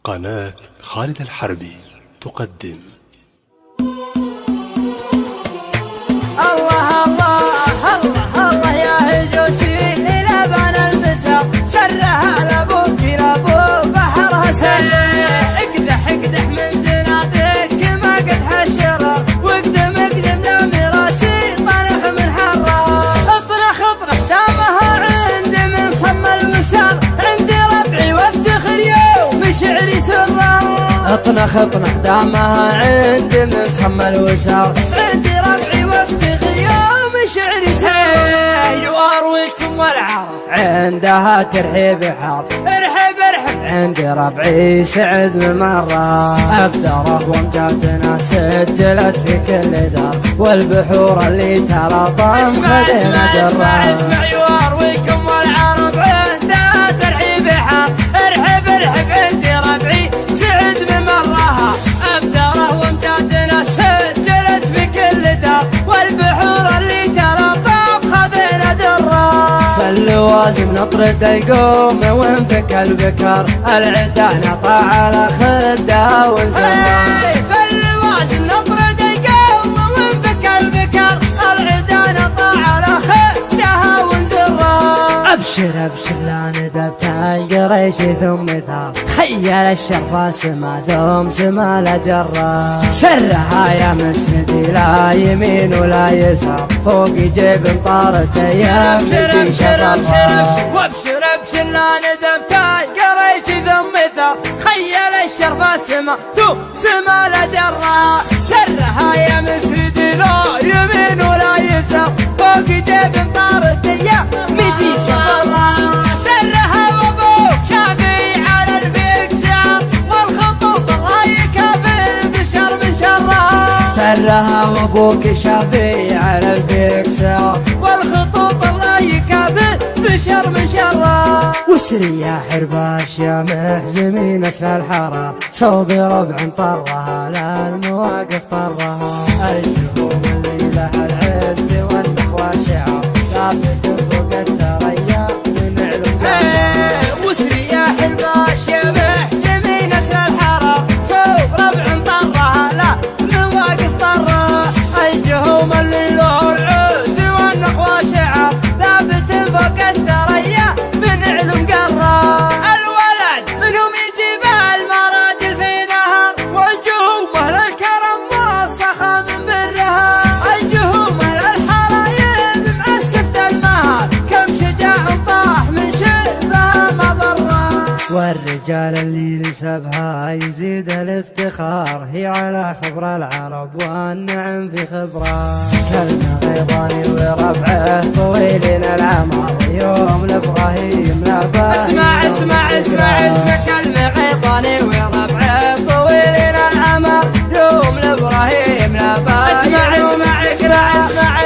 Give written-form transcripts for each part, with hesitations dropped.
قناة خالد الحربي تقدم. الله الله الله الله يا هجوسي لبن البسر سرها لابوك لابو بحرها سلي اقدح اقدح من زناتك ما قدح الشرر واقدم اقدم دام راسي طنخ من حرها اطرح اطرح دامها عندي من صم الوسار عندي ربعي وافتخر يوم شعري سره اطنخ اطنخ دامها عندي من صم الوسار عندي ربعي وافتخر يوم شعري سيه وارويكم والعرب عندها ترحيب حار ارحب ارحب عندي ربعي سعد بمرة ابدره وامجادنا سجلت في كل دار والبحور اللي تلاطم خدنا درة اسمع وارويكم والعرب عندها ترحيب حار ارحب ارحب عندي ربعي سعد بمرة ابدره وامجادنا سجلت في كل دار والبحور اللي تلاطم خذنا درة فاللوازم نطرد القوم وانفك البكر العدا نطع على خدها ونسمع فاللوازم نطرد القوم وانفك البكر العدا نطع على خدها ونزرها ابشر ابشر لا ندبت القريش ثم ثار خيل الشرفة سما ثم سما لجرة سرها يا مسندي لا يمين ولا يسار فوق جيب مطارته يا ابشر وابشر ابشر لا ندبت القريش ثم ثار خيل الشرفة سما ثم سما لجرة سرها يا مسندي لا يمين ولا يسار فوق جيب مطارته يا مدي شرفة سرها وابوك شافي على البكسار والخطوط الله يكافر بشر من شرها سرها وابوك شافي على البكسار والخطوط الله يكافر بشر من شرها وسري يا حرباش يا محزمين اسل الحرار صوب ربع طرها لا المواقف طرها الجهوم اللي لها العز والنخوة شعار ثابت فوق الثريا من علو وسري يا حرباش يا محزمين اسل الحرار صوب ربع طرها لا المواقف طرها الجهوم اللي له العز والنخوة شعار ثابت فوق الثريا من علو قرة الولد منهم يجيب المراجل في نهر والجهوم اهل الكرم موسخة من برها الجهوم اهل الحرايب معسفة المهر كم شجاع طاح من شرها مضرة والرجال اللي نسبها يزيد الافتخار هي على خبر العرب والنعم في خبره كلمة غيضاني وربعه طويلين العمر يوم لابراهيم لابا اسمع كلمة غيضاني وربعه طويلين العمر يوم لابراهيم لابا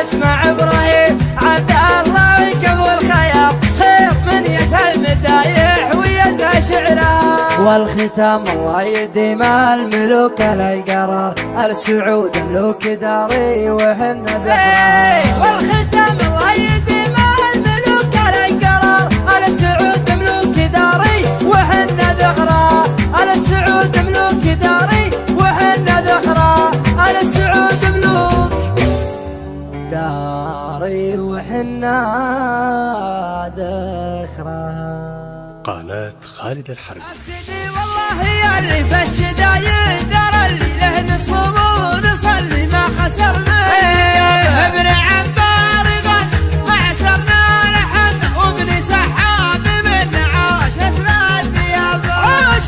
اسمع ابراهيم عبد الله يكفو الخيار خير من يسهل مدايح ويزهى شعره والختام الله يديم الملوك القرار السعود ملوك داري وحنا ذكرى والختام الله يديم الملوك القرار السعود ملوك داري وحنا ذكرى السعود ملوك داري وحنا ذكرى السعود ملوك داري وحنا ذكرى. قناة خالد الحربي. والله يا اللي في الشدايد درى اللي له نصوم ونصلي ما خسرنا ابن عبار غد ما عسرنا لحد وابن سحاب من عاش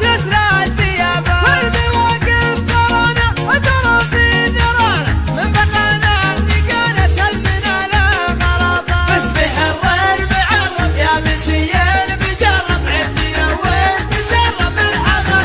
اسرى الثياب والمواقف ترانا ترى في درانا من بقانا لقانا سلمنا لا غرضا اصبح الرين معرف يا مسيان بجرب عندي وانت سرب الحضر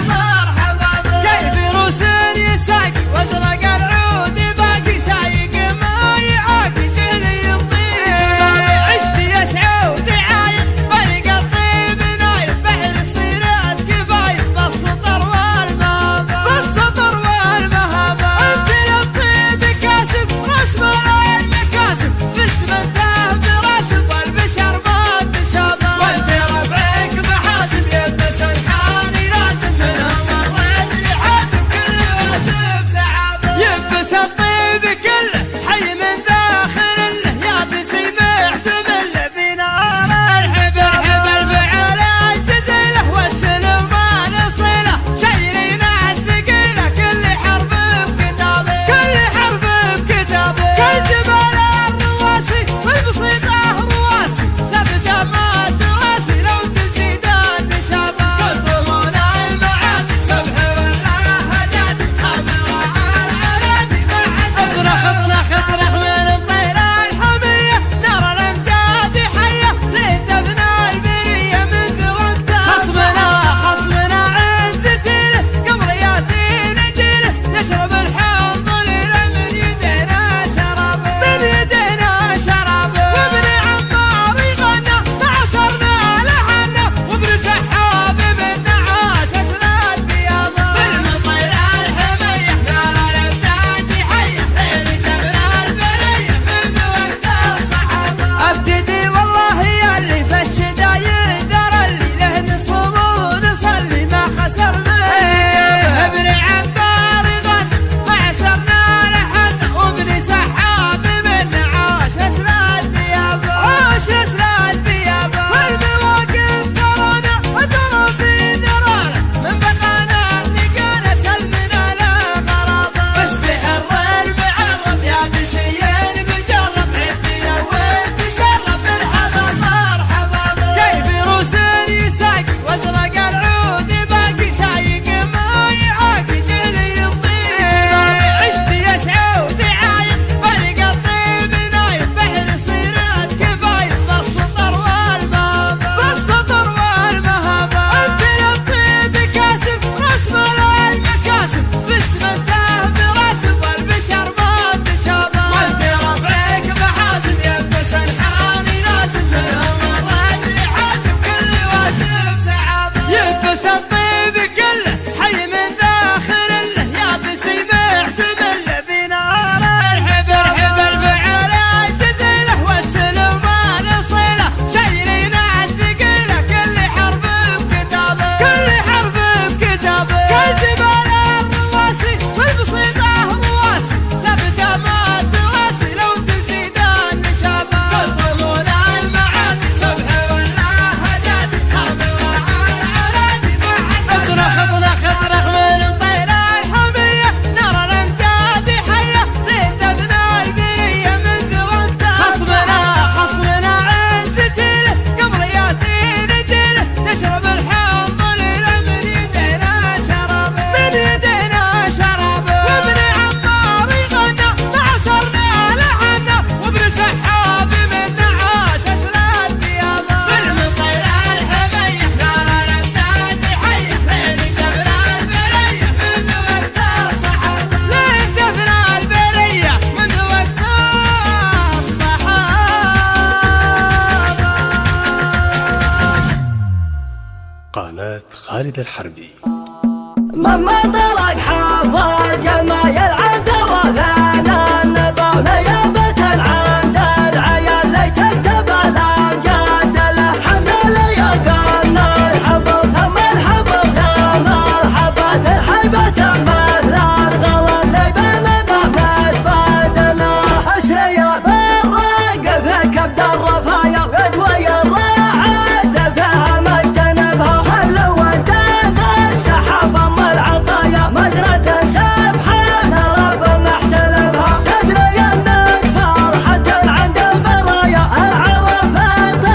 خالد الحربي. من طرق حافظ جمايل عند وثانا النبع نيابة العند العيال لي تكتب الأمجاد له حمل يقالنا الحبو ثم الحبو لا مرحبات الحيبة مثل الغلا اللي بيننا متبادلة أسري بالرق في كبد الرفايا وقدوي الرعد فيها ما اجتنبها هل ودانا السحاب مزرعة سبحان رب محتلبها تدري انك فرحة عند البرايا العرفات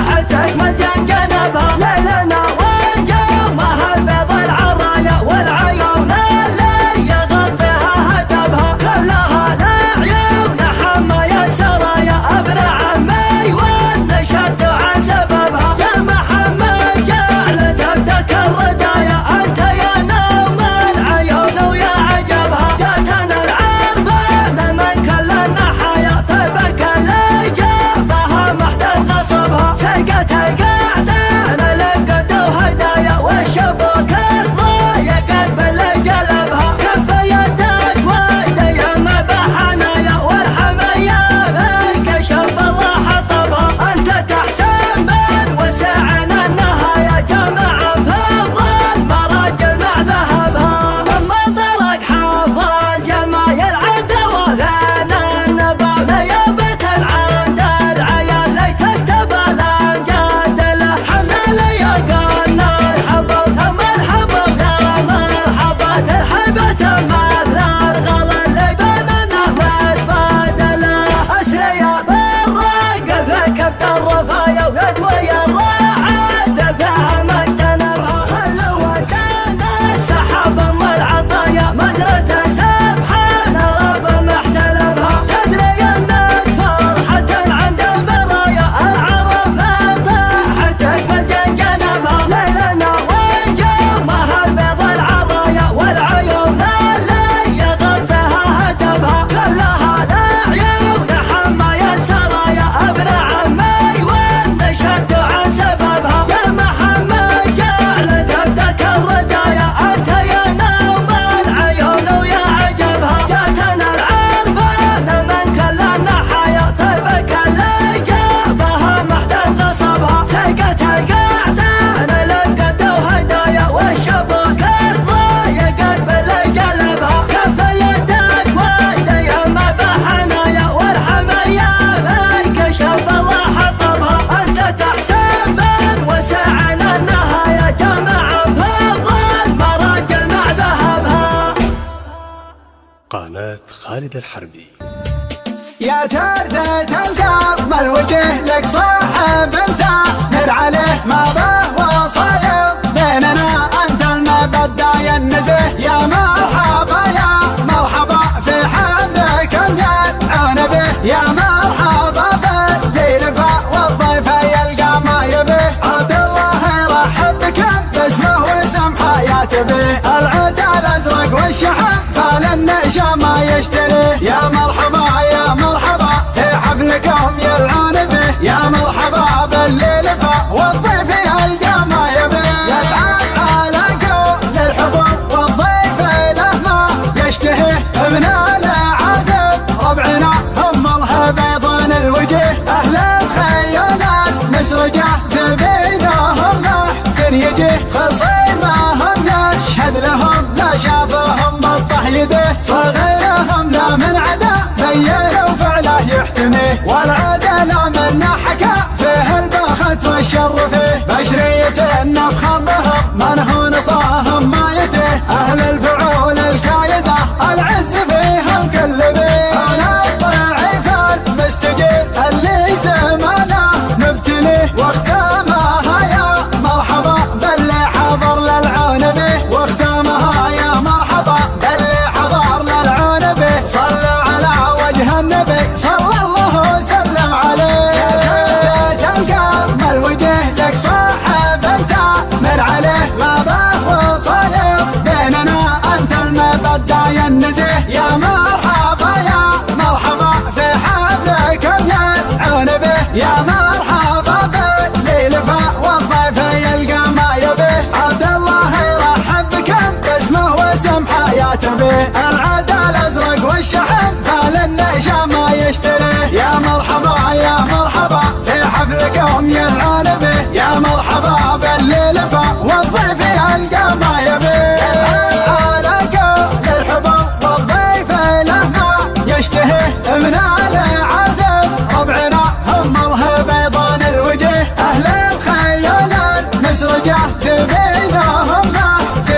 حتى مزيان جنبها ليلنا ونجومها البيض العرايا والعيون اللي يغطيها هدبها كلها لعيون حمايا السرايا ابن عمي والنشد عن سببها يا محمد جعل تبدك الردايا انت يا نوم العيون ويا عجبها جاتنا العربان من كل النحايا طيبك اللي جابها محتل غصبها سقت القعدان لقدوا هدايا والشبوك الضايقت باللي جلبها كف يدك ودي ما بحنايا والحمية فيك شرب الله حطبها انت تحسن من وسعنا النهايا جمع فضل مراجل مع ذهبها من طرق حافظ جمايل عند وثانا النبع نيابة العند العيال لي تكتب الأمجاد له حمل يقالنا الحبو ثم الحبو لا مرحبات الحيبة مثل الغلا اللي بيننا متبادلة أسري بالرق في كبد الرفايا وقدوي الرعد فيها ما اجتنبها هل ودانا السحاب العطايا مزرعة سبحان رب محتلبها تدري انك فرحة عند البرايا العرفات حتى مزيان جنبها ليلنا ونجومها البيض العرايا والعيون اللي يغطيها هدبها كلها لعيون حمايا السرايا ابن عمي والنشد عن سببها يا محمد جعل تبدك الردايا انت يا نوم العيون ويا عجبها جاتنا العربان من كل النحايا طيبك اللي جابها محتل غصبها سقت القعدان لقدوا هدايا والشبوك الضايقت باللي جلبها كف يدك ودي ما بحنايا والحمية فيك شرب الله حطبها انت تحسن من وسعنا النهايا جمع فضل مراجل مع ذهبها. قناة خالد الحربي. يا تردة القلب الوجه لك صاحب انت نر عليه ما به وصايب بيننا انت المبدع يا النزه يا مرحبا في حبك اليدعون به يا مرحبا باللي لفا والضيف يلقى ما يبيه عبد الله يرحب بك باسمه واسم حياته به العود الازرق والشحم فالنشا ما يشتري يا مرحبا في حفلكم يلعون به يا مرحبا باللي لفا والضيف يلقى ما يبيه يتعال على قول الحبوب والضيف له ما يشتهي ابن العازب ربعنا هم الهبيضان الوجه اهل الخيالات نسرجه تبينهم لحن يجيه خصيمهم يشهد لهم لا شافهم بطح يده صغيرهم لا من عدا بينه وفعله يحتميه والعدل من حكى فيه البخت والشر فيه بشرية النفخ بهم من هو نصاهم ما يتيه اهل الفعول الكايدة العز فيهم كل بيه انا الضعيف المستجير اللي زمانه مبتليه واختامها يا مرحبا باللي حضر للعون به واختامها يا مرحبا باللي حضر للعون به صلوا على وجه النبي صلى الله وسلم عليه يا القلب الوجه لك صاحب انت من عليه ما به وصايب به العاد الازرق والشحن فللنشا ما يشتريه. يا مرحبا في حفلكم يلعن به، يا مرحبا باللي لفى والضيف يلقى ما يبيه. على قول الحبوب والضيف له ما يشتهيه، من العزم ربعنا هم الله بيضان الوجه، اهل الخيال المسرجه تبينهم ما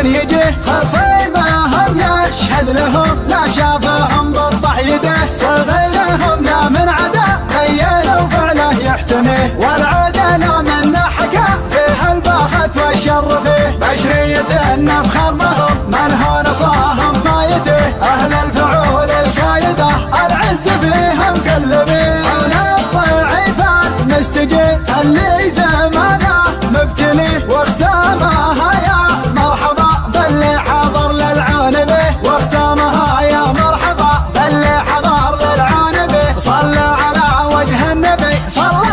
يجيه، خصيمهم يشهد لهم لا شافهم بالطح يده، صغيرهم لا من عدا بين وفعله يحتميه، والعدل من حكى فيه الباخت والشر فيه، بشرية النفخر بهم من هو نصاهم ما يتيه، اهل الفعول الكايده العز فيهم كذبيه، على الضعيفان مستجيب اللي زمانه مبتليه، واختامها يا مرحبا باللي حضر للعون به، واختامها يا مرحبا باللي حضر للعون به، صلى على وجه النبي صلى